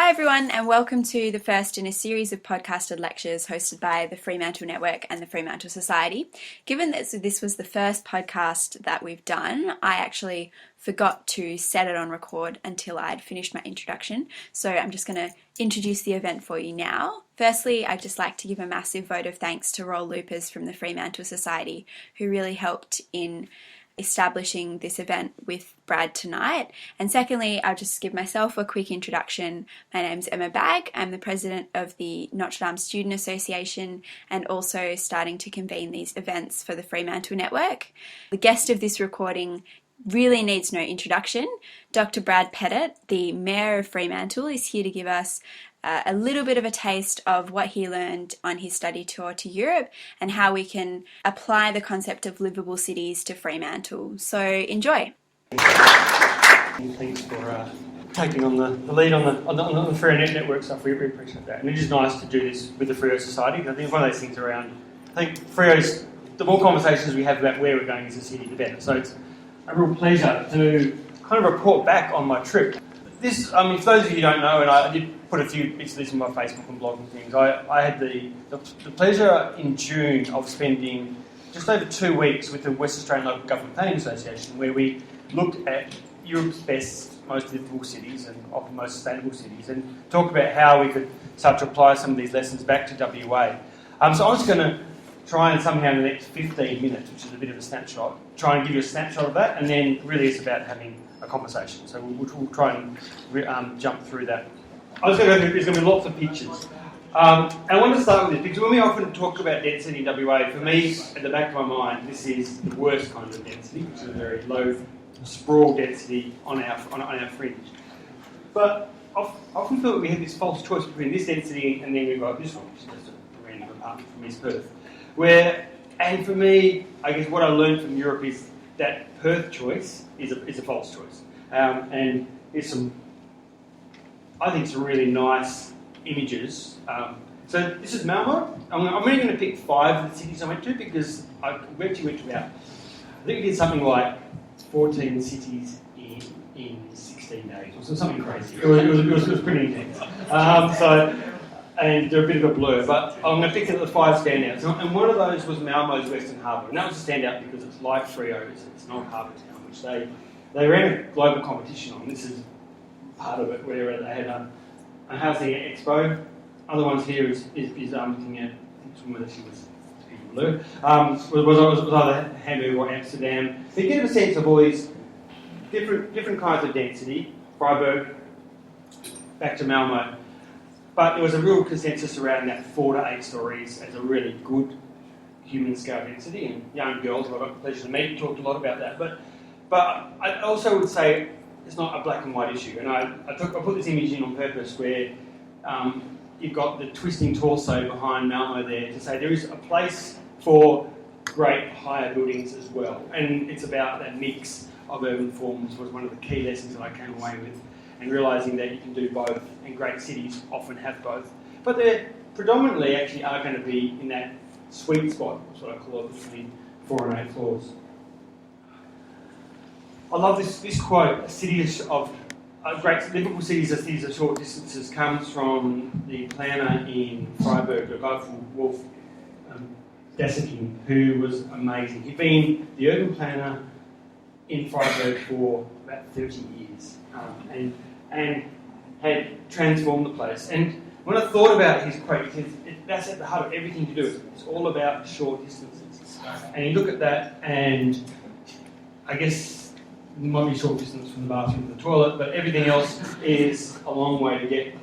Hi everyone, and welcome to the first in a series of podcasted lectures hosted by the Fremantle Network and the Fremantle Society. Given that this was the first podcast that we've done, I actually forgot to set it on record until I'd finished my introduction, so I'm just going to introduce the event for you now. Firstly, I'd just like to give a massive vote of thanks to Roll Loopers from the Fremantle Society, who really helped in establishing this event with Brad tonight. And secondly, I'll just give myself a quick introduction. My name's Emma Bagg. I'm the president of the Notre Dame Student Association and also starting to convene these events for the Fremantle Network. The guest of this recording really needs no introduction. Dr. Brad Pettitt, the Mayor of Fremantle, is here to give us a little bit of a taste of what he learned on his study tour to Europe and how we can apply the concept of livable cities to Fremantle. So enjoy. Thanks for taking on the lead on the Freo Network stuff. We really appreciate that. And it is nice to do this with the Freo Society. I think one of those things around, I think Freo's, the more conversations we have about where we're going as a city, the better. So it's a real pleasure to kind of report back on my trip. This, for those of you who don't know, and I did put a few bits of this on my Facebook and blog and things, I had the pleasure in June of spending just over 2 weeks with the West Australian Local Government Planning Association, where we looked at Europe's best, most livable cities and often most sustainable cities, and talked about how we could start to apply some of these lessons back to WA. So I'm just going to try and somehow in the next 15 minutes, which is a bit of a snapshot, try and give you a snapshot of that, and then really it's about having a conversation. So we'll try and jump through that. I was going to go through, there's going to be lots of pictures. And I want to start with this, because when we often talk about density in WA, for me, at the back of my mind, this is the worst kind of density, which is a very low sprawl density on our fringe. But I often feel that we have this false choice between this density and then we've got this one, which is just a random apartment from East Perth. And for me, I guess what I learned from Europe is that Perth choice is a false choice. And there's some, I think, some really nice images. So this is Malmo. I'm only going to pick 5 of the cities I went to because we actually went to about, I think we did something like 14 cities in 16 days or something crazy. It was pretty intense. And they're a bit of a blur, but I'm going to pick the 5 standouts. And one of those was Malmo's Western Harbour, and that was a standout because it's like Freo's, it's not harbour town, which they ran a global competition on. This is part of it, where they had a housing expo. Other ones here is looking at, I think whether she was blue, was either Hamburg or Amsterdam. So you get a sense of all these different kinds of density. Freiburg, back to Malmo. But there was a real consensus around that 4 to 8 stories as a really good human scale density, and young girls who I got the pleasure to meet talked a lot about that. But I also would say it's not a black and white issue, and I put this image in on purpose where you've got the twisting torso behind Malmo there to say there is a place for great higher buildings as well, and it's about that mix of urban forms was one of the key lessons that I came away with. And realising that you can do both, and great cities often have both. But they predominantly actually are going to be in that sweet spot, that's what I call it, between 4 and 8 floors. I love this quote, a city of great livable cities are cities of short distances, comes from the planner in Freiburg, a guy called Wolf Dasseking, who was amazing. He'd been the urban planner in Freiburg for about 30 years. And had transformed the place. And when I thought about his quote, that's at the heart of everything to do. It's all about short distances. And you look at that, and I guess it might be a short distance from the bathroom to the toilet, but everything else is a long way to get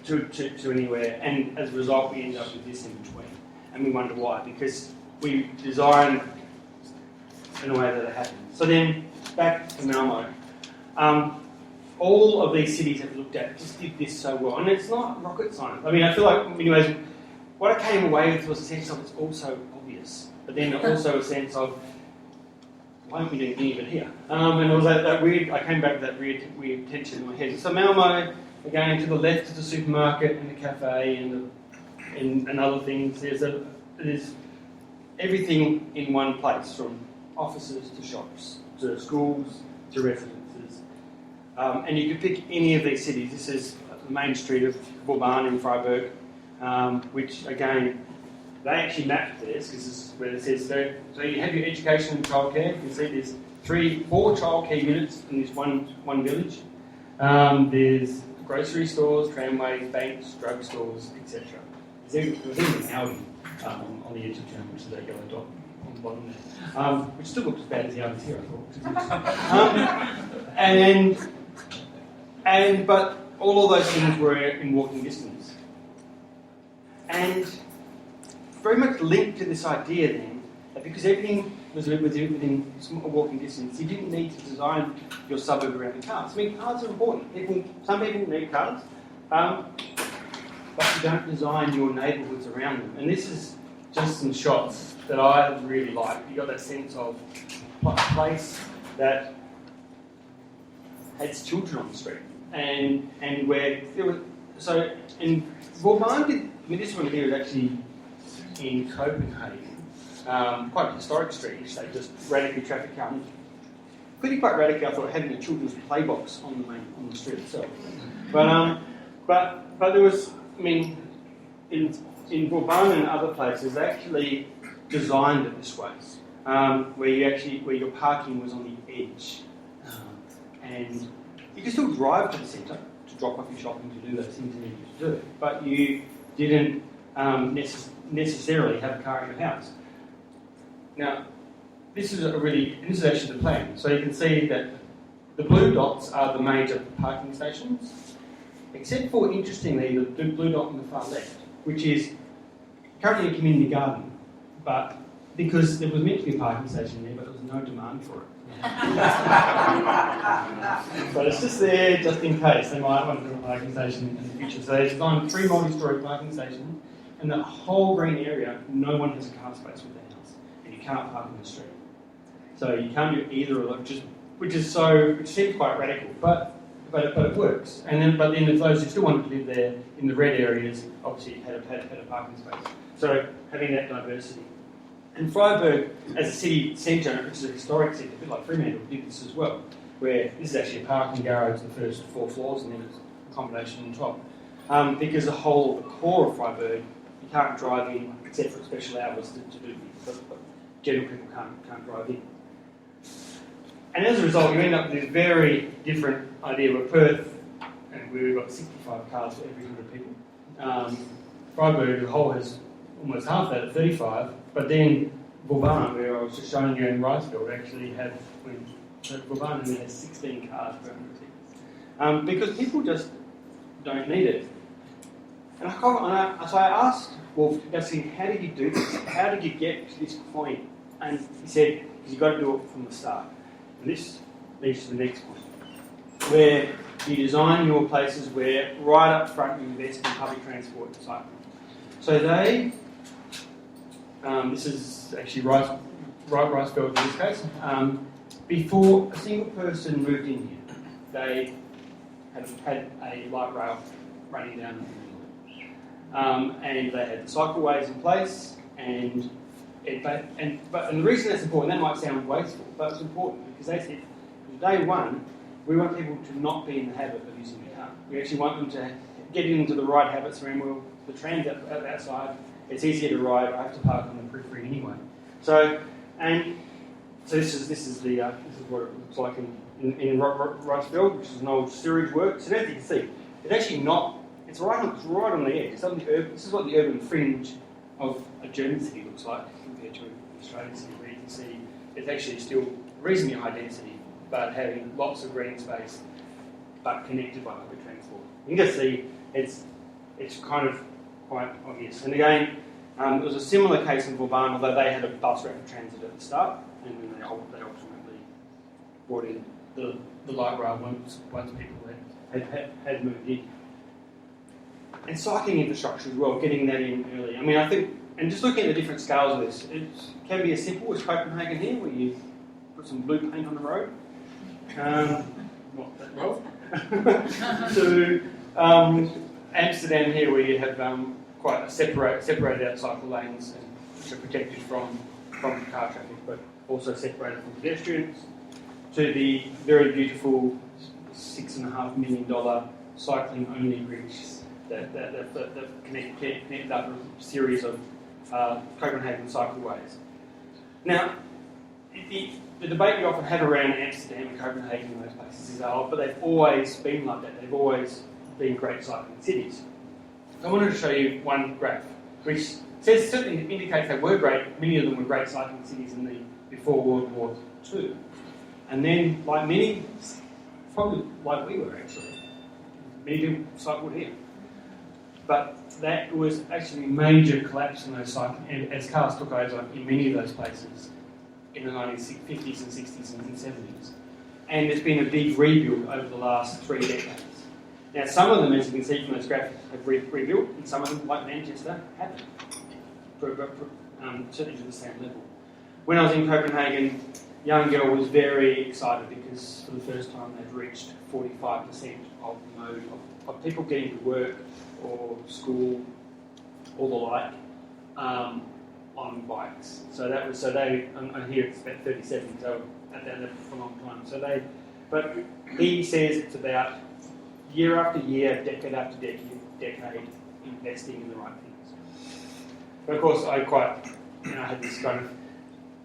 to anywhere. And as a result, we end up with this in between. And we wonder why, because we design in a way that it happens. So then, back to Malmo. All of these cities that we looked at just did this so well, and it's not rocket science. I feel like, anyways, what I came away with was a sense of it's also obvious, but then also a sense of why aren't we doing any of it here? And it was that weird. I came back with that weird tension in my head. So Malmo, again, to the left is the supermarket and the cafe and other things. There's everything in one place, from offices to shops to schools to residences. And you could pick any of these cities. This is the main street of Vauban in Freiburg, which again, they actually mapped this, because this is where it says, so you have your education and childcare. You can see there's 4 childcare units in this one village. There's grocery stores, tramways, banks, drugstores, etc. There's even an Audi on the edge of town, which is that yellow dot on the bottom there, which still looks as bad as the others here, I thought. But all of those things were in walking distance. And very much linked to this idea then, that because everything was within a walking distance, you didn't need to design your suburb around the cars. I mean, cars are important. Some people need cars, but you don't design your neighbourhoods around them. And this is just some shots that I really like. You got that sense of a place that has children on the street, and where there was in Vauban. This one here is actually in Copenhagen, quite a historic street, which they just radically traffic counted. Pretty quite radical, I thought, having a children's play box on the street itself. But there was, I mean, in Vauban and other places, they actually designed it this way, where your parking was on the edge, and you could still drive to the centre to drop off your shopping, to do those things you needed to do, but you didn't necessarily have a car in your house. Now, this is actually the plan. So you can see that the blue dots are the major parking stations, except for, interestingly, the blue dot on the far left, which is currently a community garden, but because there was meant to be a parking station there, but there was no demand for it. But it's just there just in case they might want to do a parking station in the future. So they designed 3 multi-storey parking stations, and the whole green area, no one has a car space with their house, and you can't park in the street. So you can't do either of them, which seems quite radical, but it works. But then if those who still wanted to live there in the red areas, obviously had a parking space. So having that diversity. And Freiburg, as a city centre, which is a historic centre, a bit like Fremantle, did this as well, where this is actually a parking garage, the first 4 floors, and then it's accommodation on top. Because the whole core of Freiburg, you can't drive in except for special hours to do things, but general people can't drive in. And as a result, you end up with this very different idea of Perth, and we've got 65 cars for every 100 people. Freiburg, the whole has almost half that at 35, but then Vauban, where I was just showing you in Ricefield, actually Vauban only has 16 cars per 100 people. Because people just don't need it. And so I asked Wolf, how did you do this? How did you get to this point? And he said, because you've got to do it from the start. And this leads to the next point, where you design your places where right up front you invest in public transport and cycling. So this is actually Ricefield in this case. Before a single person moved in here, they had a light rail running down the middle. And they had the cycleways in place, and the reason that's important, that might sound wasteful, but it's important because they said, from day one, we want people to not be in the habit of using the car. We actually want them to get into the right habits around the trams outside. It's easier to ride. I have to park on the periphery anyway. So this is what it looks like in Ricefield, which is an old sewage works. And as you can see, it's actually not. It's right on the edge. This is what the urban fringe of a German city looks like compared to an Australian city, where you can see it's actually still reasonably high density, but having lots of green space, but connected by public transport. You can just see it's kind of quite obvious. And again, it was a similar case in Vauban, although they had a bus rapid transit at the start, and then they ultimately brought in the light rail once people had moved in. And cycling infrastructure as well, getting that in early. I mean, I think, and just looking at the different scales of this, it can be as simple as Copenhagen here, where you put some blue paint on the road, not that well, to Amsterdam here, where you have quite separated out cycle lanes, which are protected from car traffic, but also separated from pedestrians, to the very beautiful $6.5 million cycling only bridge that connect up a series of Copenhagen cycleways. Now, the debate we often have around Amsterdam and Copenhagen and those places is, but they've always been like that. They've always been great cycling cities. So I wanted to show you one graph, which certainly indicates they were great. Many of them were great cycling cities before World War II. And then, like many, probably like we were actually, many people cycled here. But that was actually a major collapse in those cycling, as cars took over in many of those places in the 1950s and 60s and 70s. And there's been a big rebuild over the last 3 decades. Now, some of them, as you can see from those graphs, have rebuilt, and some of them, like Manchester, haven't. Certainly to the same level. When I was in Copenhagen, young girl was very excited because for the first time they'd reached 45% of the mode of people getting to work or school or the like on bikes. And here it's about 37, so at that level for a long time. But he says it's about year after year, decade after decade, investing in the right things. But of course, I had this kind of,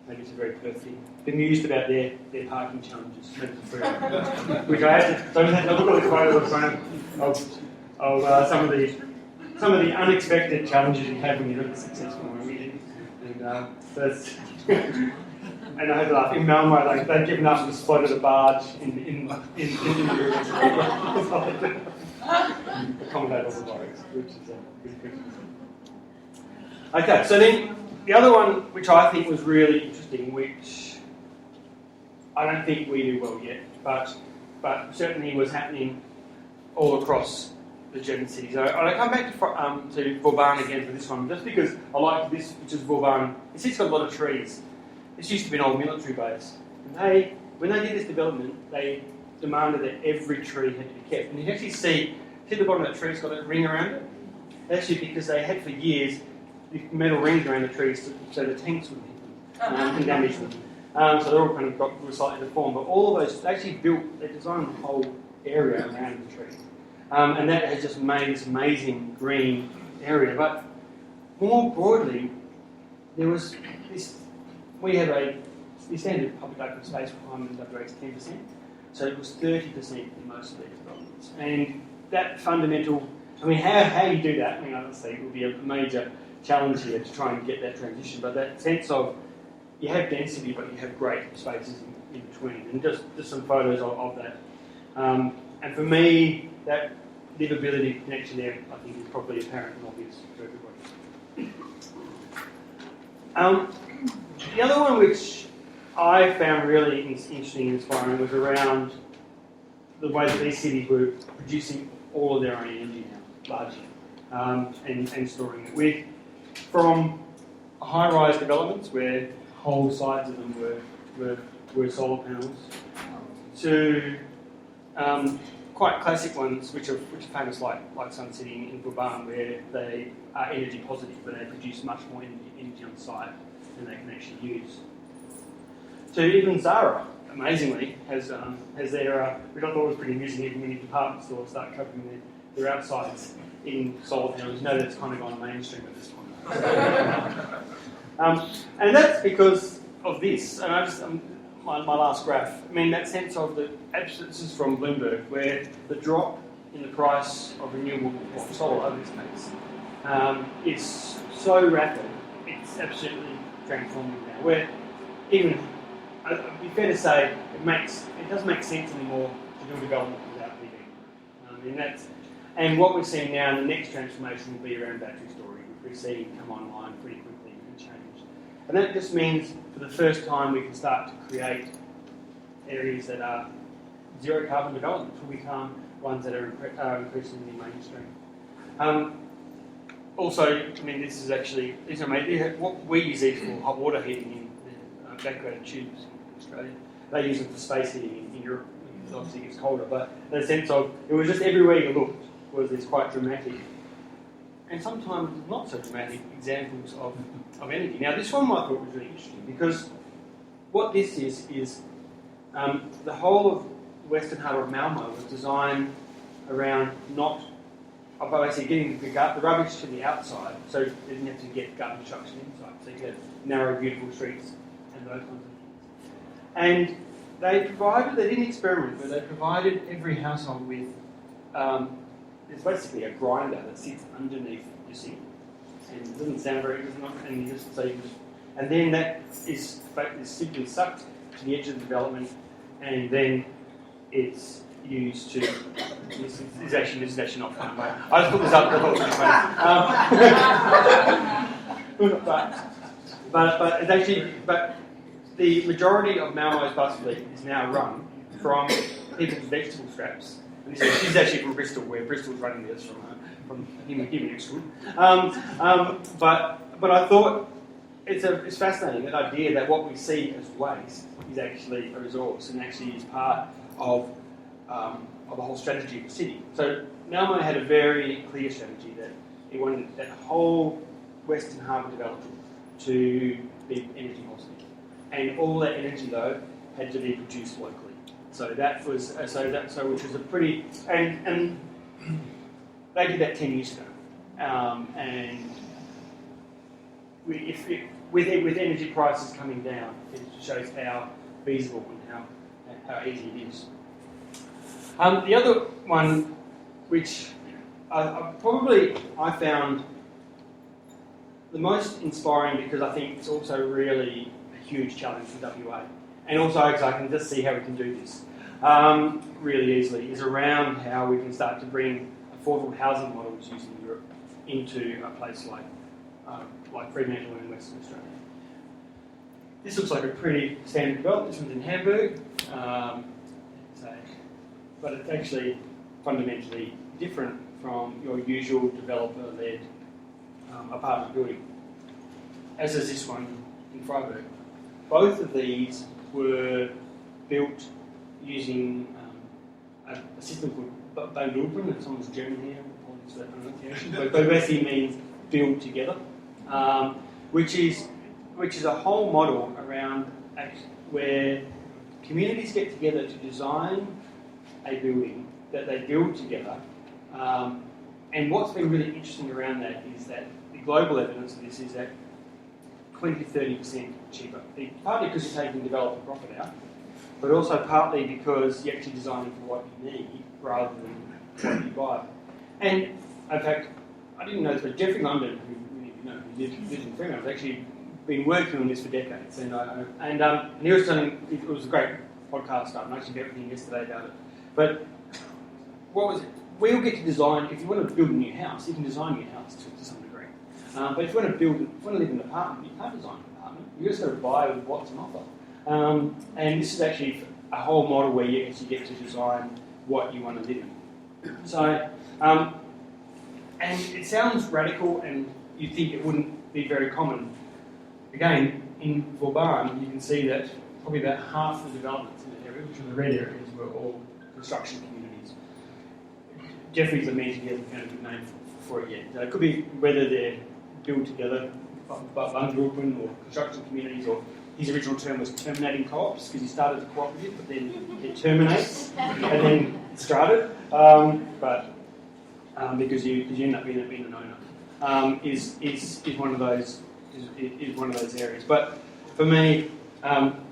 maybe it's a very Perth thing, bemused about their parking challenges, which I had to look at the photos of some of the unexpected challenges you have when you're not successful. And I had to laugh. In Malmo, they've given up and just floated a barge in the accommodate all the lorries, which is pretty cool. Okay, so then the other one, which I think was really interesting, which I don't think we do well yet, but certainly was happening all across the German cities. I come back to Vauban again for this one, just because I like this, which is Vauban. It's got a lot of trees. This used to be an old military base. And when they did this development, they demanded that every tree had to be kept. And you can actually see the bottom of that tree, it's got a ring around it. Actually, because they had for years metal rings around the trees so the tanks wouldn't hit them and damage them. So they're all kind of got slightly deformed. But all of those, they designed the whole area around the tree. And that has just made this amazing green area. But more broadly, there was this. We have the standard public open space requirement in WA is 10%, so it was 30% in most of these developments. And that fundamental, how you do that, honestly, it will be a major challenge here to try and get that transition. But that sense of you have density, but you have great spaces in between, and just some photos of that. And for me, that livability connection there, I think, is probably apparent and obvious to everybody. The other one which I found really interesting and inspiring was around the way that these cities were producing all of their own energy now, largely, and storing it. From high-rise developments where whole sides of them were solar panels, to quite classic ones which are famous, like Sun City in Vauban, where they are energy positive, but they produce much more energy on site than they can actually use. To even Zara, amazingly, has their, which I thought was pretty amusing, even many department stores start covering their outsides in solar panels. You know that's kind of gone mainstream at this point. And that's because of this, and my last graph, that sense of this is from Bloomberg, where the drop in the price of renewable solar over this case is so rapid, it's absolutely transforming now. Where even, it'd be fair to say, it doesn't make sense anymore to do development without PV. And what we're seeing now in the next transformation will be around battery storage, which we're seeing come online pretty quickly and change. And that just means for the first time we can start to create areas that are zero carbon development, will become ones that are increasingly mainstream. Also, this is actually, what we use these for hot water heating in evacuated tubes in Australia. They use them for space heating in Europe, because obviously it gets colder. But the sense of, it was just everywhere you looked was this quite dramatic, and sometimes not so dramatic, examples of energy. Now, this one I thought was really interesting, because what this is the whole of the western harbour of Malmo was designed around not basically getting the rubbish to the outside, so you didn't have to get garbage trucks inside. So you had narrow, beautiful streets and those kinds of things. And they didn't experiment, but they provided every household with, it's basically a grinder that sits underneath your sink. And it doesn't sound very, and then that is simply sucked to the edge of the development, and then it's used to. This is actually not fun. But I just put this up. I thought it was funny. But it's actually, but the majority of Malmo's bus fleet is now run from people's vegetable scraps. And this is actually from Bristol, where Bristol's running this from him next to but I thought it's fascinating, that idea that what we see as waste is actually a resource and actually is part of a whole strategy of the city. So Malmo had a very clear strategy that it wanted that whole Western Harbour development to be energy positive, and all that energy though had to be produced locally. So that was which was a pretty and they did that 10 years ago, and with energy prices coming down, it shows how feasible and how easy it is. The other one, which I found the most inspiring, because I think it's also really a huge challenge for WA, and also because I can just see how we can do this really easily, is around how we can start to bring affordable housing models using Europe into a place like Fremantle in Western Australia. This looks like a pretty standard development. This one's in Hamburg, but it's actually fundamentally different from your usual developer-led apartment building, as is this one in Freiburg. Both of these were built using a system called Liveable. Someone's German here, apologies for that pronunciation, but basically means build together, which is a whole model around where communities get together to design a building that they build together. And what's been really interesting around that is that the global evidence of this is that 20-30% cheaper. Partly because you're taking developer profit out, but also partly because you're actually designing for what you need rather than what you buy. And in fact, I didn't know this, but Jeffrey London, who lives in Fremantle, has actually been working on this for decades. And he was telling, it was a great podcast, I actually did everything yesterday about it. But what was it? We all get to design. If you want to build a new house, you can design your house to some degree. But if you want to live in an apartment, you can't design an apartment. You just got to buy what's on offer. And this is actually a whole model where you actually get to design what you want to live in. So, and it sounds radical, and you think it wouldn't be very common. Again, in Vauban, you can see that probably about half the developments in the area, which are the red areas, were all construction communities. Jeffrey's amazing, he hasn't found a good name for it yet. So it could be whether they're built together, Wohngruppen or construction communities, or his original term was terminating co-ops, because he started as a cooperative, but then it terminates, and then it started. Because you end up being an owner, is one of those areas. But for me,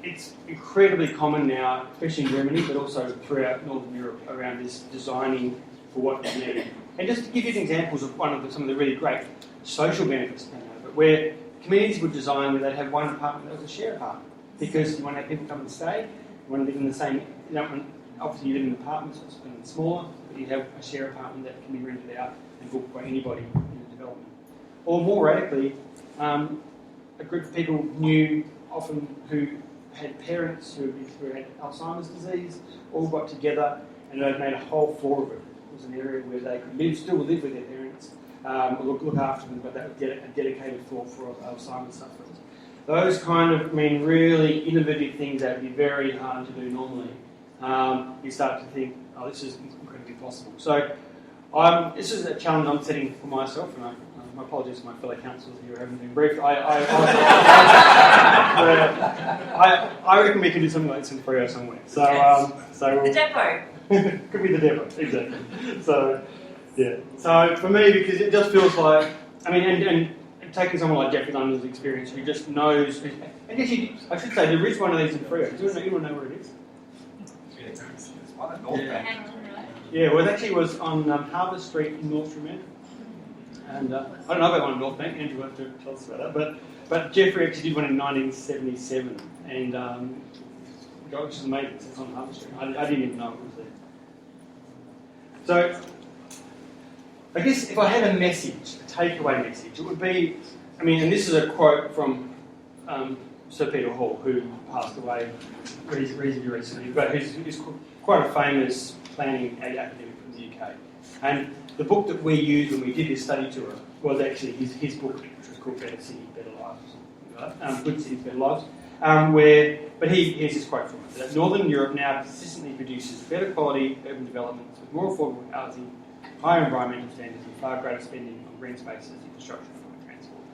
it's incredibly common now, especially in Germany, but also throughout Northern Europe, around this designing for what you need. And just to give you examples of some of the really great social benefits that came out of it, where communities would design where they'd have one apartment that was a share apartment, because you want to have people come and stay, you want to live in the same, obviously you live in apartments, so it's smaller, but you have a share apartment that can be rented out and booked by anybody in the development. Or more radically, a group of people knew often who had parents who had Alzheimer's disease, all got together and they'd made a whole floor of it. It was an area where they could still live with their parents, look after them, but that was a dedicated floor for Alzheimer's sufferers. Those kind of really innovative things that would be very hard to do normally. You start to think, oh, this is incredibly possible. So this is a challenge I'm setting for myself, and my apologies to my fellow councillors here who haven't been briefed. I reckon we can do something like this in Freo somewhere. So the depot. Could be the devil, exactly. So, yeah. So for me, because it just feels like, I mean, and taking someone like Jeffrey London's experience, who just knows, and actually, I should say, there is one of these in Freo. Does anyone know where it is? Yeah, well, it actually was on Harbour Street in North Fremantle. And I don't know about one in North Bank. Andrew will have to tell us about that. But Jeffrey actually did one in 1977, and which is amazing. It's on Harbour Street. I didn't even know it was there. So, I guess if I had a message, a takeaway message, it would be, I mean, and this is a quote from Sir Peter Hall, who passed away reasonably recently, but who's quite a famous planning academic from the UK. And the book that we used when we did this study tour was actually his book, which was called Better City, Better Lives, Good Cities, Better Lives, but here's his quote from it, that Northern Europe now consistently produces better quality urban developments with more affordable housing, higher environmental standards and far greater spending on green spaces, infrastructure and public transport.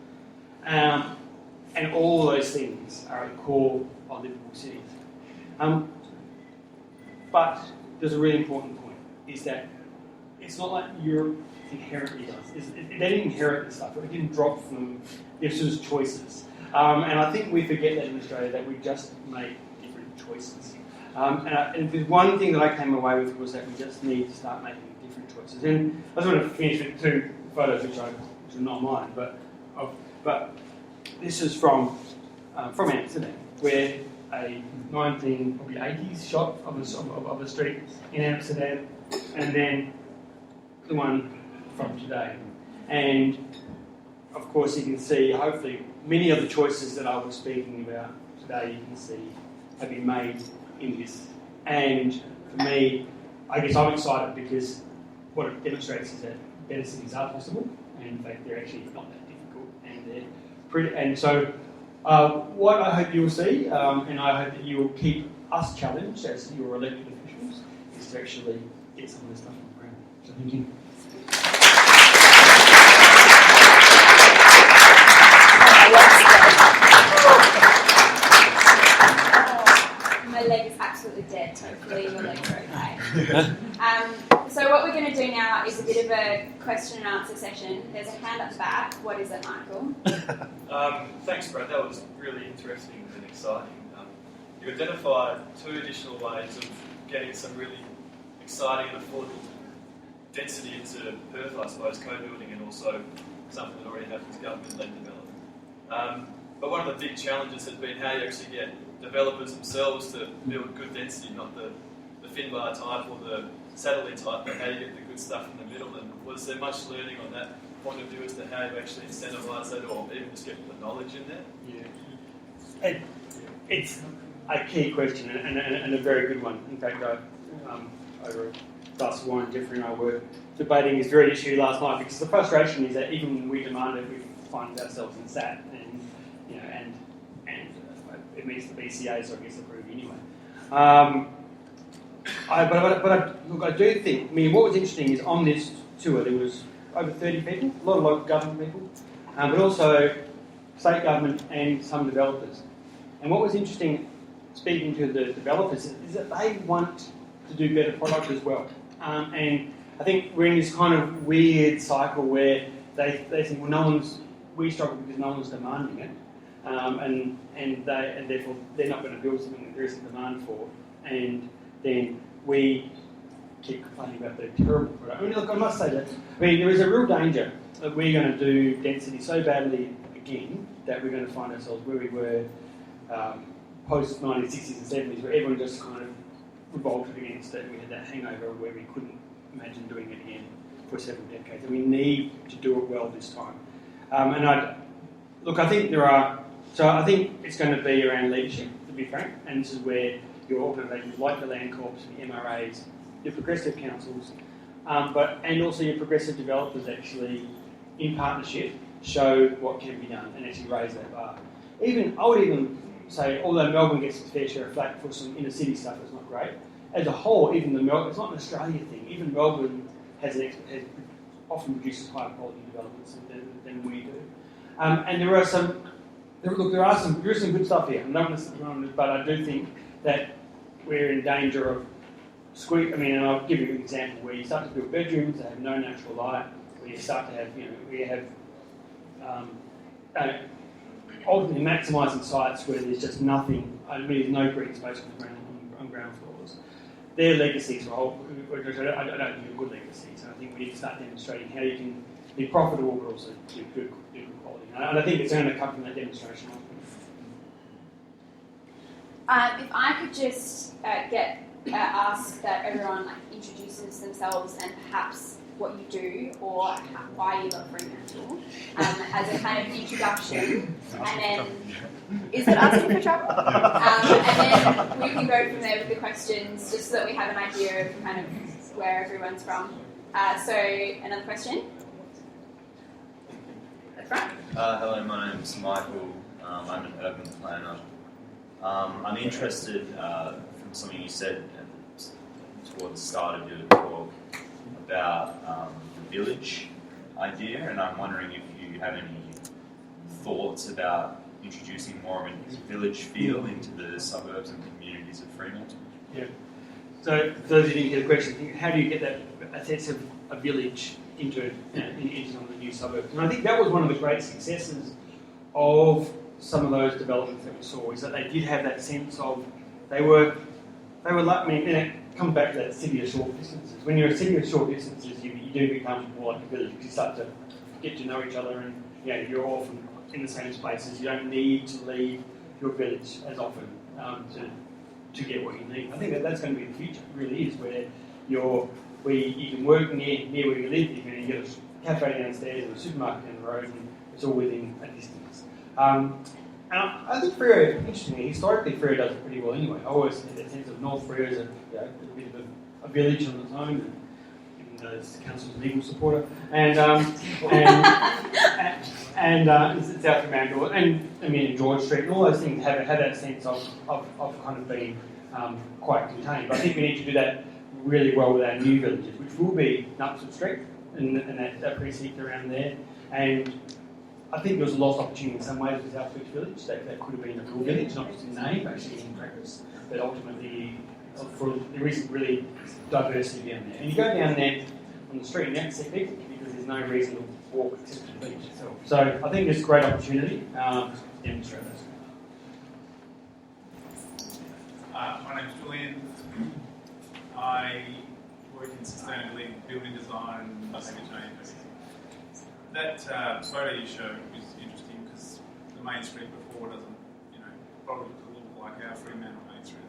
And all those things are at the core of Liveable Cities. But there's a really important point, is that it's not like Europe inherently does. They didn't inherit this stuff. It didn't drop from this was choices. And I think we forget that in Australia, that we just make different choices. And the one thing that I came away with was that we just need to start making different choices. And I just want to finish with two photos, which are not mine, but this is from Amsterdam, where a 1980s shot of a street in Amsterdam, and then the one from today. And of course, you can see, hopefully, many of the choices that I was speaking about today, you can see, have been made in this. And for me, I guess I'm excited because what it demonstrates is that better cities are possible, and in fact, they're actually not that difficult, and they're pretty. And so, what I hope you will see, and I hope that you will keep us challenged as your elected officials, is to actually get some of this stuff on the ground. So thank you. My leg is absolutely dead. Hopefully your legs are okay. So what we're going to do now is a bit of a question and answer session. There's a hand up the back. What is it, Michael? Thanks, Brad. That was really interesting and exciting. You identified two additional ways of getting some really exciting and affordable density into Perth, I suppose, co-building, and also something that already happens, government-led development. But one of the big challenges has been how you actually get developers themselves to build good density, not the Finbar type or the satellite type, but how you get the good stuff in the middle. And was there much learning on that point of view as to how you actually incentivise that, or even just get the knowledge in there? Yeah. It's a key question and a very good one. In fact, over a glass of wine, Jeffrey and I were debating this very issue last night, because the frustration is that even when we demand it, we find ourselves in SAT, and it meets the BCA, so it gets approved anyway. Look, I do think, what was interesting is on this tour there was over 30 people, a lot of local government people, but also state government and some developers. And what was interesting, speaking to the developers, is that they want to do better product as well. And I think we're in this kind of weird cycle where they think, well, we struggle because no one's demanding it, and therefore they're not going to build something that there isn't demand for, and then we keep complaining about the terrible product. Look, I must say that there is a real danger that we're going to do density so badly again that we're going to find ourselves where we were post 1960s and 70s, where everyone just kind of revolted against it, and we had that hangover where we couldn't imagine doing it again for several decades. And we need to do it well this time. I think I think it's going to be around leadership, to be frank, and this is where your organisations like the Land Corps, the MRAs, your progressive councils, and also your progressive developers actually, in partnership, show what can be done and actually raise that bar. I would even say, although Melbourne gets its fair share of flack for some inner city stuff, it's not great. As a whole, it's not an Australia thing. Even Melbourne often produces higher quality developments than we do. And there is some good stuff here. But I do think that we're in danger of and I'll give you an example where you start to build bedrooms that have no natural light, where you start to have, ultimately maximising sites where there's just nothing, there's no green space on ground floors. Their legacies I don't think are good legacies, and I think we need to start demonstrating how you can be profitable but also do good quality. And I think it's going to come from that demonstration. If I could just ask that everyone introduces themselves and perhaps what you do or why you love Fremantle as a kind of introduction, and then is it asking for trouble? And then we can go from there with the questions, just so that we have an idea of kind of where everyone's from. So another question. That's right. Hello, my name's Michael. I'm an urban planner. I'm interested from something you said towards the start of your talk about the village idea, and I'm wondering if you have any thoughts about introducing more of a village feel into the suburbs and communities of Fremantle. Yeah. So for those who didn't get the question, how do you get a sense of a village into some of the new suburbs? And I think that was one of the great successes of some of those developments that we saw, is that they did have that sense of they were like, and it comes back to that city of short distances. When you're a city of short distances, you do become more like a village. You start to get to know each other, and you're often in the same spaces. You don't need to leave your village as often to get what you need. I think that's going to be the future. It really is, where you can work near where you live. You can get a cafe downstairs or a supermarket down the road, and it's all within a distance. And I think Freo, interestingly, historically Freo does it pretty well anyway. I always get that sense of North Freo as a bit of a village on its own, even though the council's a legal supporter, and South Fremantle, and George Street, and all those things have that sense of kind of being quite contained. But I think we need to do that really well with our new villages, which will be Knutsford Street and that precinct around there. And I think there was a lost opportunity in some ways with Southwich Village. That could have been a real village, not just in name, but actually in practice. But ultimately, there isn't really diversity down there. And you go down there on the street, and that's significant because there's no reason to walk except to the village itself. So I think there's a great opportunity to demonstrate this. My name's Julian. I work in sustainability, building design, and package change. That photo you showed is interesting because the main street before doesn't, probably look a little like our Fremantle main street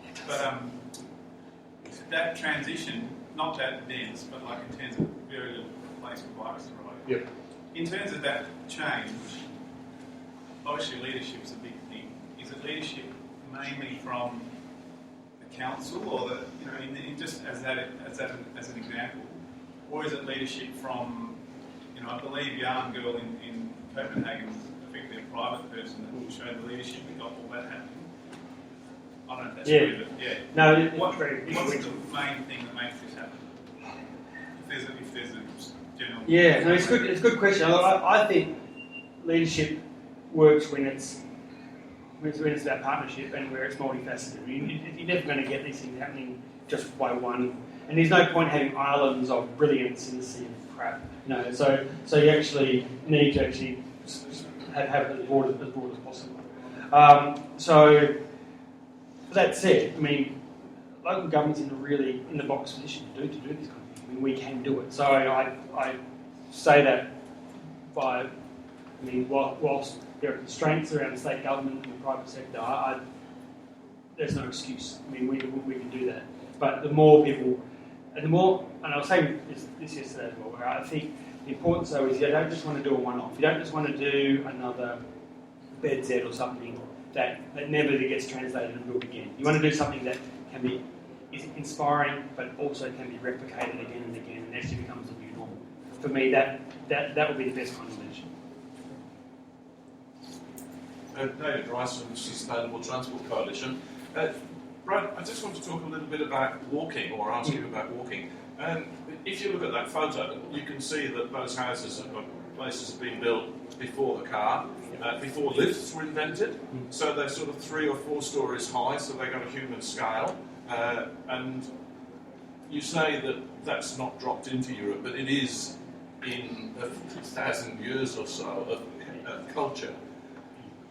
at the moment. But that transition, not that dense, but in terms of very little place for bikes to ride. Yep. In terms of that change, obviously leadership's a big thing. Is it leadership mainly from the council, or just as an example, or is it leadership from, I believe Yarn Girl in Copenhagen was effectively a private person that showed the leadership and got all that happening. I don't know if that's true, but yeah. No, what's the main thing that makes this happen? If there's a general... Yeah, no, it's a good question. I think leadership works when it's about partnership and where it's multifaceted. You're never going to get these things happening just by one. And there's no point having islands of brilliance in the sea of crap. So you actually need to have it as broad as possible. So that said, local government's in the box position to do this kind of thing. We can do it. So I say that whilst there are constraints around the state government and the private sector, there's no excuse. We can do that. But the more people, and I was saying this yesterday as well, where I think the importance though is you don't just want to do a one-off. You don't just want to do another BedZ or something that never gets translated and built again. You want to do something that is inspiring, but also can be replicated again and again, and actually becomes a new normal. For me, that would be the best kind of leadership. David Rice from the Sustainable Transport Coalition. Brad, I just want to talk a little bit about walking, or ask you about walking. If you look at that photo, you can see that those houses have got places being built before the car, before lifts were invented. So they're sort of 3 or 4 stories high, so they've got a human scale. And you say that that's not dropped into Europe, but it is in 1,000 years or so of culture.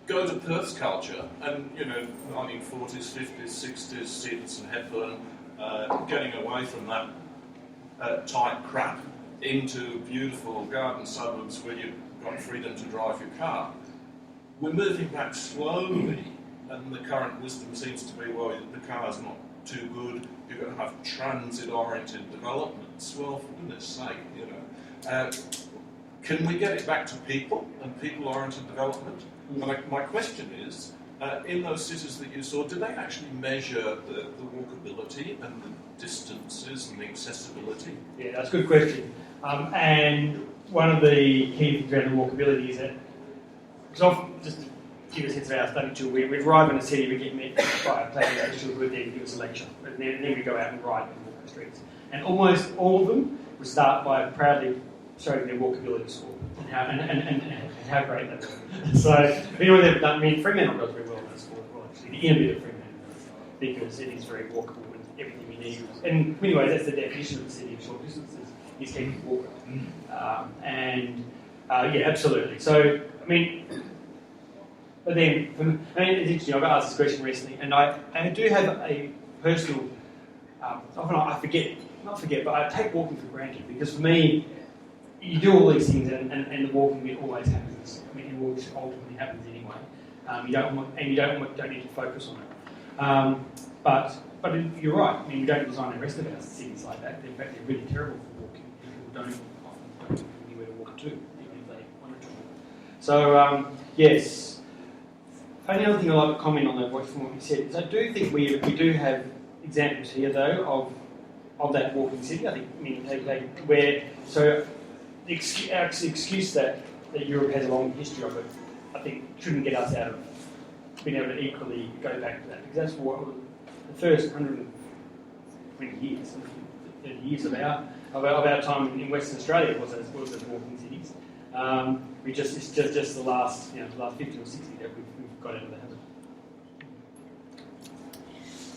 Go to Perth's culture, and 1940s, 50s, 60s, Sid's and Hepburn, getting away from that tight crap into beautiful garden suburbs where you've got freedom to drive your car. We're moving back slowly, and the current wisdom seems to be, well, the car's not too good, you're going to have transit-oriented developments. Well, for goodness sake, can we get it back to people and people-oriented development? My question is, in those cities that you saw, did they actually measure the walkability and the distances and the accessibility? Yeah, that's a good question. And one of the key things around the walkability is that, because often, just to give a sense of our study tour, we arrive in a city, we get met by a planning official who would then give us a lecture, and then we go out and ride and walk the streets. And almost all of them would start by proudly showing their walkability score and how great they were. So, if anyone's ever done, Fremantle does very well on that score as well, actually. The inner bit of Fremantle does, because it is very walkable with everything you need. And in many ways, that's the definition of the city of short distances, is can you walk it? Yeah, absolutely. So, but then, it's interesting, I've asked this question recently, and I do have a personal, often I take walking for granted, because for me, you do all these things, and the walking bit always happens. It ultimately happens anyway. You don't need to focus on it. But you're right. You don't design the rest of our cities like that. In fact, they're really terrible for walking. People often don't have anywhere to walk to, even if they wanted to walk. So yes. Only other thing I'd like to comment on that from what you said is I do think we do have examples here though of that walking city. The excuse that Europe has a long history of it, I think, shouldn't get us out of being able to equally go back to that, because that's what the first 120 years, 30 years of our time in Western Australia was as walking cities. It's just the last 50 or 60 that we've got out of the habit.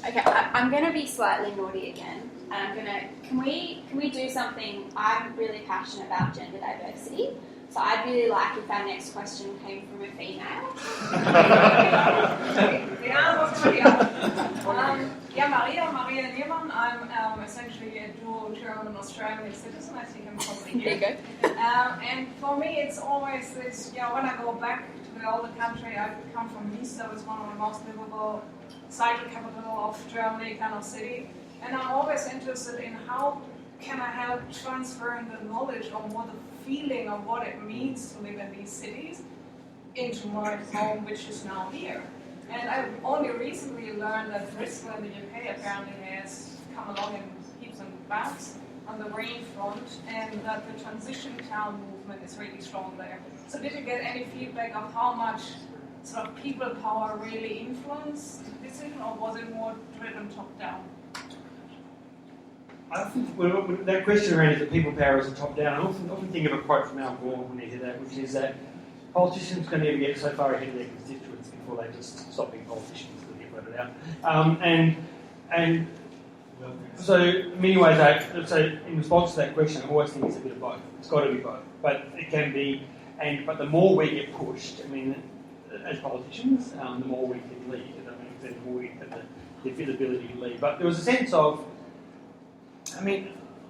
Okay, I'm going to be slightly naughty again, and can we do something? I'm really passionate about gender diversity, so I'd really like if our next question came from a female. Maria Niemann. I'm essentially a dual German-Australian citizen. I think I'm probably here. There you go. And for me, it's always this, when I go back to the older country, I come from Wies, so it's one of the most livable cycle capital of Germany kind of city. And I'm always interested in how can I help transferring the knowledge of what the feeling of what it means to live in these cities into my home, which is now here. And I've only recently learned that Bristol in the UK apparently has come along in heaps and bounds on the green front, and that the transition town movement is really strong there. So did you get any feedback of how much sort of people power really influenced the decision, or was it more driven top down? I think that question around is that people power as a top down, I often think of a quote from Al Gore when he did that, which is that politicians can never get so far ahead of their constituents before they just stop being politicians and get voted out. And so in many ways, in response to that question, I always think it's a bit of both. It's got to be both, but it can be. But the more we get pushed, as politicians, the more we can lead. The more we have the ability to lead. But there was a sense of,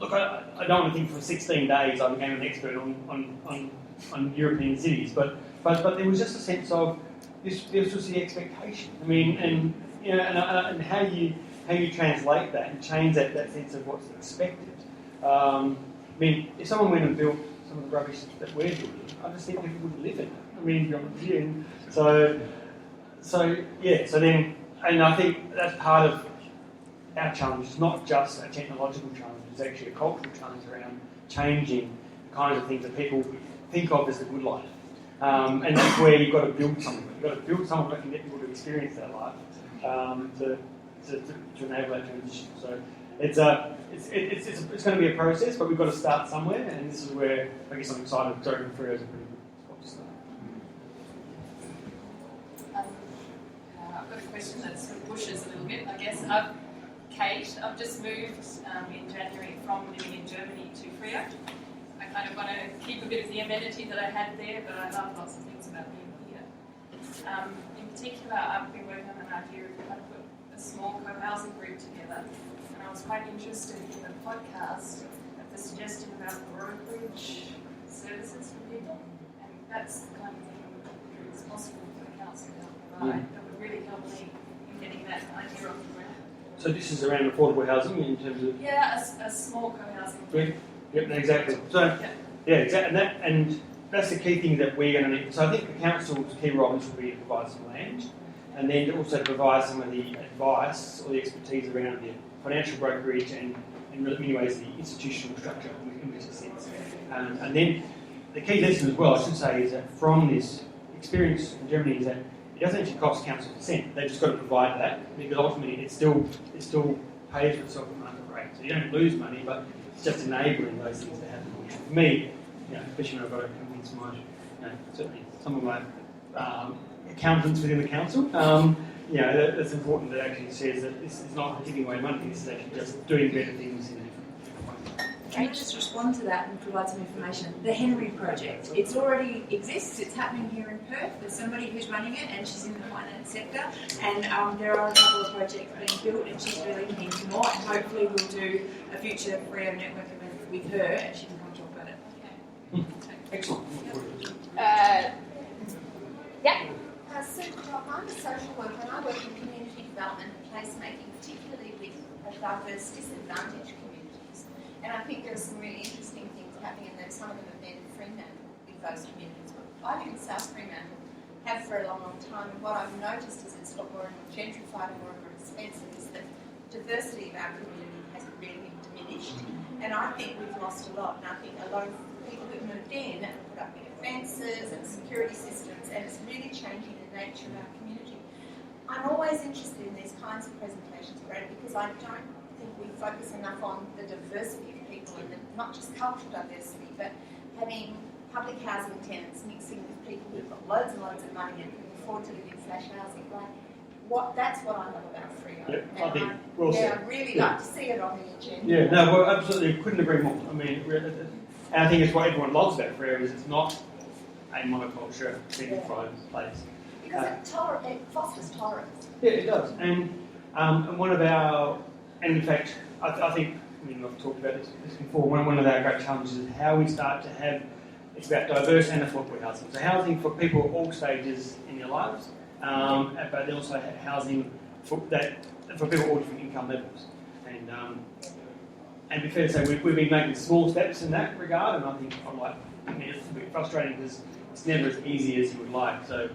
look, I don't want to think for 16 days I became an expert on European cities, but there was just a sense of this was the expectation. And how you translate that and change that sense of what's expected. If someone went and built some of the rubbish that we're doing, I just think people wouldn't live in it. So then, and I think that's part of our challenge. It's not just a technological challenge, it's actually a cultural challenge around changing the kinds of things that people think of as the good life. And that's where you've got to build something. You've got to build something that can get people to experience that life to enable that transition. So it's going to be a process, but we've got to start somewhere, and this is where I guess I'm excited. Sorry, Freo is a pretty good spot to start. I've got a question that sort of pushes a little bit, I guess. Kate. I've just moved in January from living in Germany to Frio. I kind of want to keep a bit of the amenity that I had there, but I love lots of things about being here. In particular, I've been working on an idea of how to put a small co-housing group together, and I was quite interested in the podcast of the suggestion about brokerage services for people, and that's the kind of thing that's possible for the council to provide. That would really help me in getting that idea off the ground. So this is around affordable housing in terms of... Yeah, a small co-housing group. Yep, exactly. So, yeah, exactly. And that's the key thing that we're going to need. So I think the council's key role is will be to provide some land, and then also to provide some of the advice or the expertise around the financial brokerage and in many ways the institutional structure in which it sits. And then the key lesson as well, I should say, is that from this experience in Germany is that it doesn't actually cost council consent. They've just got to provide that, because ultimately it still pays for itself at market rate. So you don't lose money, but it's just enabling those things to happen. Which for me, especially when I've got to convince my, certainly some of my accountants within the council, that's important that actually says that this is not giving away money, this is actually just doing better things in a different way. Can I just respond to that and provide some information? The Henry Project, it already exists, it's happening here in Perth. There's somebody who's running it and she's in the finance sector, and there are a couple of projects being built and she's really keen to more, and hopefully we'll do a future Frio network event with her and she can come talk about it. Excellent. So I'm a social worker and I work in community development and placemaking, particularly with diverse disadvantaged communities. And I think there are some really interesting things happening, and some of them have been in Fremantle with those communities. I live in South Fremantle, have for a long, long time, and what I've noticed is it's a lot more gentrified and more expensive, is that diversity of our community has really diminished. And I think we've lost a lot, and I think a lot of people who've moved in and put up bigger fences and security systems, and it's really changing the nature of our community. I'm always interested in these kinds of presentations, Brad, because I don't think we focus enough on the diversity of people, and not just cultural diversity, but having public housing tenants mixing with people who've got loads and loads of money and can afford to live in flash housing. That's what I love about Frio. Yeah, I think well said. I'd really like to see it on the agenda. Yeah, no, well, absolutely, couldn't agree more. I mean, and I think it's what everyone loves about Frio is it's not a monoculture centrified place. Because it fosters tolerance. Yeah, it does. And one of our, and in fact, I think, I've talked about this before, one of our great challenges is how we start to have, it's about diverse and affordable housing. So housing for people at all stages in their lives, but then also housing for people at all different income levels. And be fair to say, we've been making small steps in that regard, and I think it's a bit frustrating because it's never as easy as you would like. So,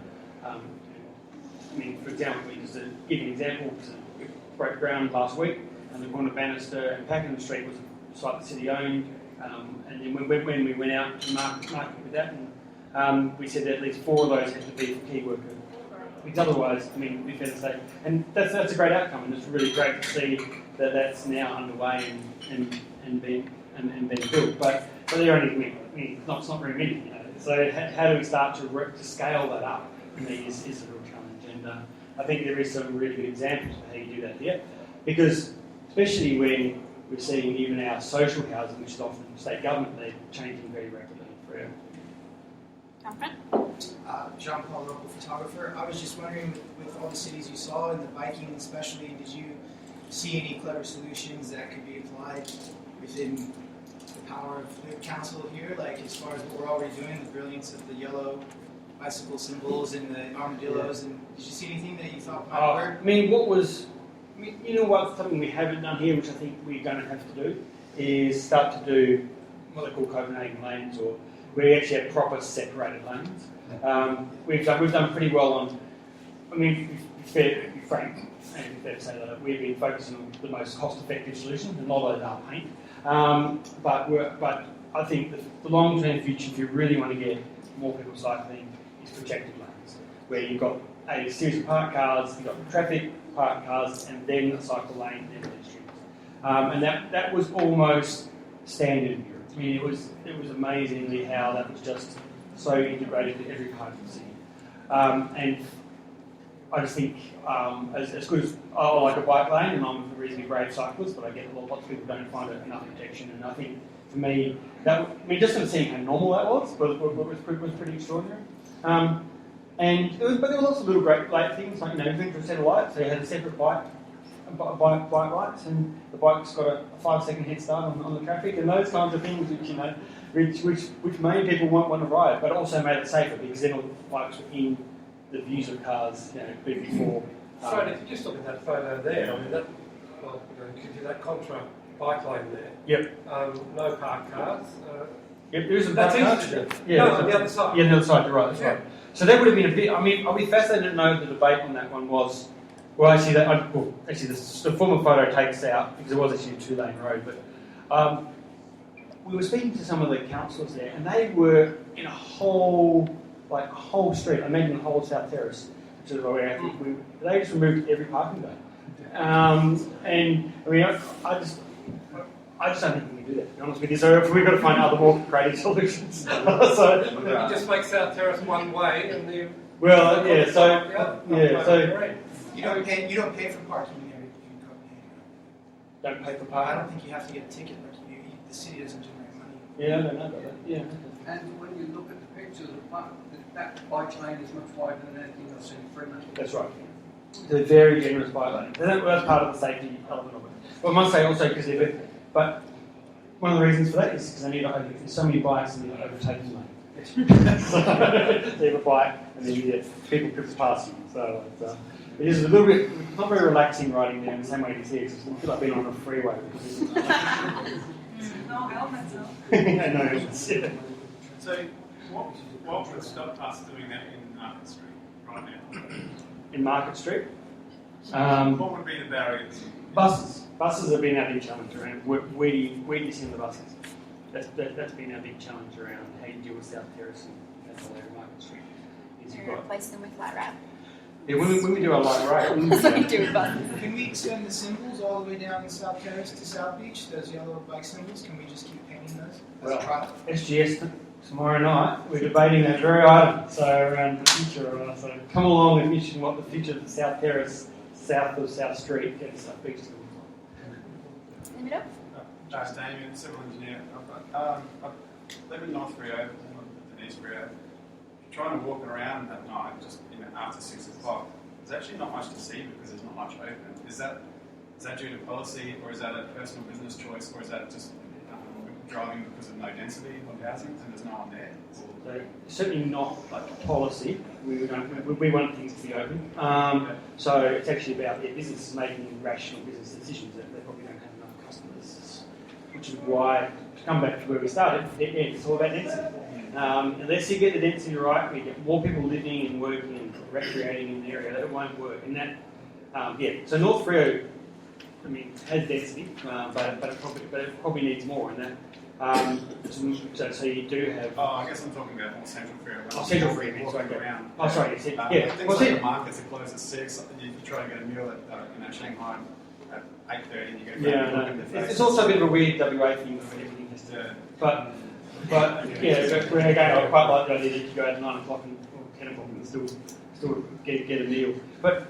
for example, just to give you an example, we broke ground last week, and the corner of Bannister and Pakenham Street was a site the city owned, and then when we went out to market with that, and we said that at least 4 of those had to be for key workers. Because otherwise, be fair to say, and that's a great outcome, and it's really great to see that that's now underway and being built. But they're only, it's not very many. So how do we start to scale that up? Is a real challenge, and I think there is some really good examples of how you do that here, because especially when we're seeing even our social housing, which is often state government, they're changing very rapidly for our. John Paul, local photographer. I was just wondering, with all the cities you saw in the biking especially, did you see any clever solutions that could be applied within the power of the council here, like as far as what we're already doing, the brilliance of the yellow bicycle symbols and the armadillos, and did you see anything that you thought might work? Something we haven't done here, which I think we're going to have to do, is start to do what they call Copenhagen lanes, or where we actually have proper separated lanes. We've done pretty well on. Fair to be frank, and fair to say that we've been focusing on the most cost-effective solutions, and a lot of those are paint. But I think the long-term future, if you really want to get more people cycling, is protected lanes, where you've got a series of parked cars, you've got traffic, parked cars, and then a cycle lane, then pedestrians. And that was almost standard in Europe. It was amazingly how that was just so integrated to every part of the city. And I just think as good as I like a bike lane, and I'm a reasonably brave cyclist, but I get lots of people don't find it enough protection. And I think for me, just sort of seeing how normal that was pretty extraordinary. But there were lots of little great things, like even for a set of lights, so you had a separate bike lights, and the bike's got a 5-second head start on the traffic, and those kinds of things which made people want to ride, but also made it safer because then all the bikes were in the views of cars, before. Fred, if you just look at that photo there, I mean that, gives you that contra bike lane there. Yep. No parked cars. Yep, there is a that's parked easy to do. Yeah, no, on the other side. Yeah, on the other side. You're right. That's right. So that would have been a bit. I mean, I'll be fascinated to know the debate on that one was. Well, actually, the former photo takes out because it was actually a 2-lane road. But we were speaking to some of the councillors there, and they were in a whole street. I imagine the whole South Terrace, which is where I think they just removed every parking bay. And I mean, I just don't think we can do that, to be honest with you. So we've got to find other more creative solutions. So you just make South Terrace one way, and the You don't pay for parking in Copenhagen. Don't pay for parking? I don't think you have to get a ticket. The city doesn't generate money. Yeah, I don't know about that. Yeah. And when you look at the pictures of the park, that bike lane is much wider than anything else in Fremantle. That's right. It's a very generous bike lane. And that's part of the safety element of it. But I must say also, but one of the reasons for that is because there's so many bikes and they're overtaking lane. So you have a bike and then you get people past you. So it is a little bit, not very relaxing riding there in the same way you see it. It's a bit like being on a freeway. No helmets, no. No helmets. Yeah. So what would stop us doing that in Market Street right now? In Market Street? What would be the barriers? Buses. Buses have been our big challenge around. Where do you send the buses? That's been our big challenge around how you deal with South Terrace and that whole area of Market Street. Replace them with light rail. Yeah, when we do our light rail. That's what we do with buses. Can we extend the symbols all the way down the South Terrace to South Beach? Those yellow bike symbols, can we just keep painting those? Well, SGS tomorrow night, we're debating that very item. So around the future, so come along and mission what the future of the South Terrace, south of South Street, get South Beach is going to In the middle? Josh Damien, civil engineer. I live in North Rio, in East Rio. Trying to walk around at night, just after 6 o'clock, there's actually not much to see because there's not much open. Is that due to policy, or is that a personal business choice, or is that just driving because of no density of housing and there's no one there? So certainly not like policy. We want things to be open. So it's actually about businesses making rational business decisions that they probably don't have enough customers, which is why, to come back to where we started, it's all about density. Unless you get the density right, we get more people living and working and recreating in the area, that won't work. And that, so North Rio, has density, but it probably needs more. And that, so you do have. I guess I'm talking about more Central Rio. Central Rio, walking around. Sorry, Things like the markets are closed at 6. You try to get a meal at Shanghai at 8:30, and you get it's also a bit of a weird WA thing where everything has to. But again, I quite like the idea that you go out at 9 o'clock or 10 o'clock and still get a meal. But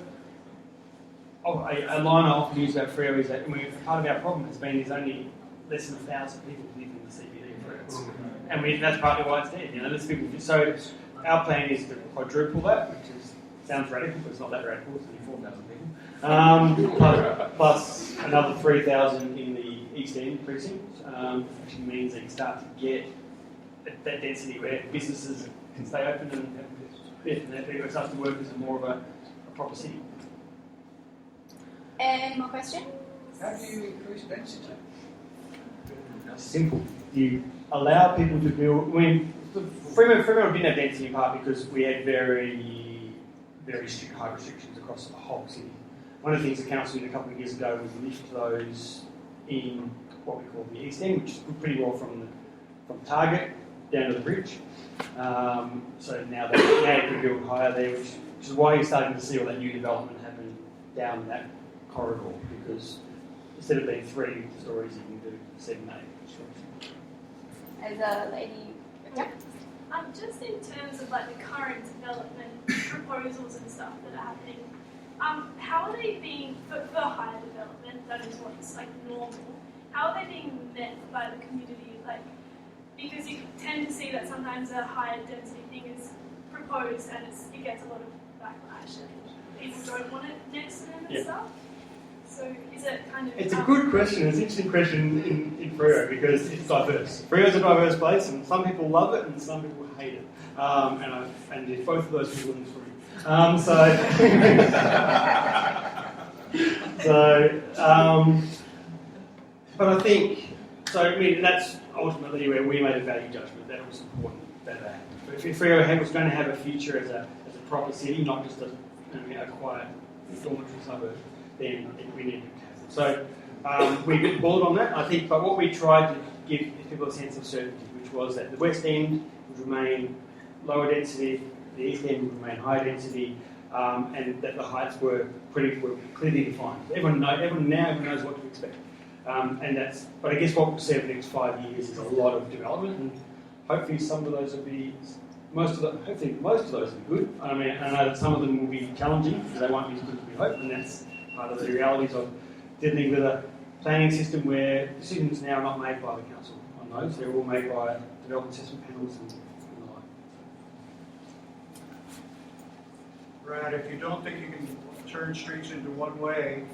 a line I often use about Freo is that part of our problem has been there's only less than 1,000 people live in the CBD of Freo. And that's partly why it's dead. Less people. So our plan is to quadruple that, which sounds radical, but it's not that radical. It's only 4,000 people. Plus another 3,000 in the East End precinct, which means that you start to get that density where businesses can stay open and it starts to work as more of a proper city. Any more questions? How do you increase density? Simple. You allow people to build. Fremantle didn't have density in part because we had very, very strict height restrictions across the whole city. One of the things the council did a couple of years ago was lift those in what we call the East End, which is pretty well from Target down to the bridge. So now they can build higher there, which is why you're starting to see all that new development happen down that corridor, because instead of being 3 stories, you can do 7, 8 stories. As a lady, yeah. Just in terms of like the current development proposals and stuff that are happening, how are they being, for higher development, that is what's like normal, how are they being met by the community? Like, because you tend to see that sometimes a higher density thing is proposed and it gets a lot of backlash and people don't want it next to them and stuff. So is it kind of... It's a good question. It's an interesting question in Freo because it's diverse. Freo's a diverse place and some people love it and some people hate it. And if both of those people in this room. But I think, that's ultimately where we made a value judgment that it was important that that happened. But if Freo was going to have a future as a proper city, not just a quiet dormitory suburb, then we needed to have it. So we bit bold on that, I think, but what we tried to give people a sense of certainty, which was that the West End would remain lower density, the East End would remain higher density, and that the heights were clearly defined. Everyone knows what to expect. But I guess what we'll see over the next 5 years is a lot of development, and hopefully some of those will be, hopefully most of those will be good. I know that some of them will be challenging because they won't be as good as we hope, and that's part of the realities of dealing with a planning system where decisions now are not made by the council on those; they're all made by development assessment panels and the like. Brad, if you don't think you can turn streets into one way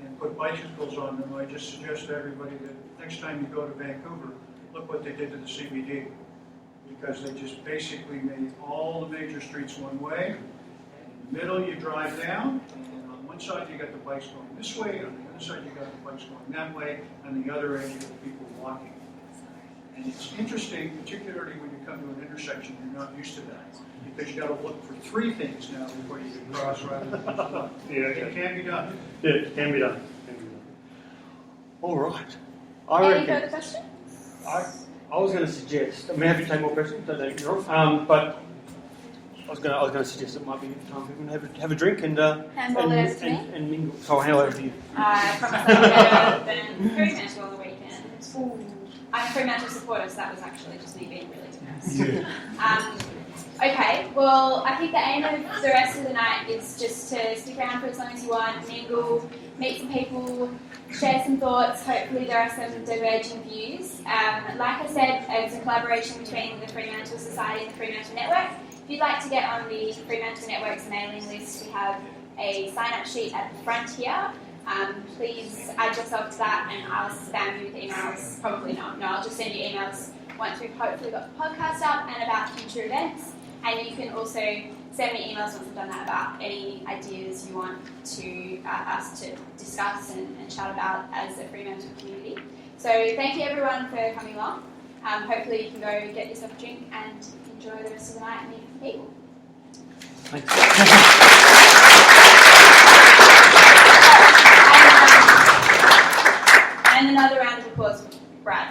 and put bicycles on them, I just suggest to everybody that next time you go to Vancouver, look what they did to the CBD. Because they just basically made all the major streets one way. In the middle you drive down, and on one side you got the bikes going this way, on the other side you got the bikes going that way, and the other end you got people walking. And it's interesting, particularly when you come to an intersection, you're not used to that. Because you got to look for three things now before you can cross rather than just one. It can be done. Yeah, it can be done. All right. Any further questions? I was going to suggest. I'm happy to take more questions. Don't get me wrong. But I was going to suggest it might be time for everyone to have a drink and mingle. So I'll hand over to you. I promise I'll go to Fremantle on the weekend. I'm a Fremantle supporter, so that was actually just me being really depressed. Okay, well, I think the aim of the rest of the night is just to stick around for as long as you want, mingle, meet some people, share some thoughts. Hopefully there are some diverging views. Like I said, it's a collaboration between the Fremantle Society and the Fremantle Network. If you'd like to get on the Fremantle Network's mailing list, we have a sign-up sheet at the front here. Please add yourself to that and I'll spam you with emails. Probably not. No, I'll just send you emails once we've hopefully got the podcast up and about future events. And you can also send me emails once I've done that about any ideas you want to us to discuss and chat about as a Fremantle community. So thank you everyone for coming along. Hopefully you can go get yourself a drink and enjoy the rest of the night and meet people. Thanks. And another round of applause for Brad.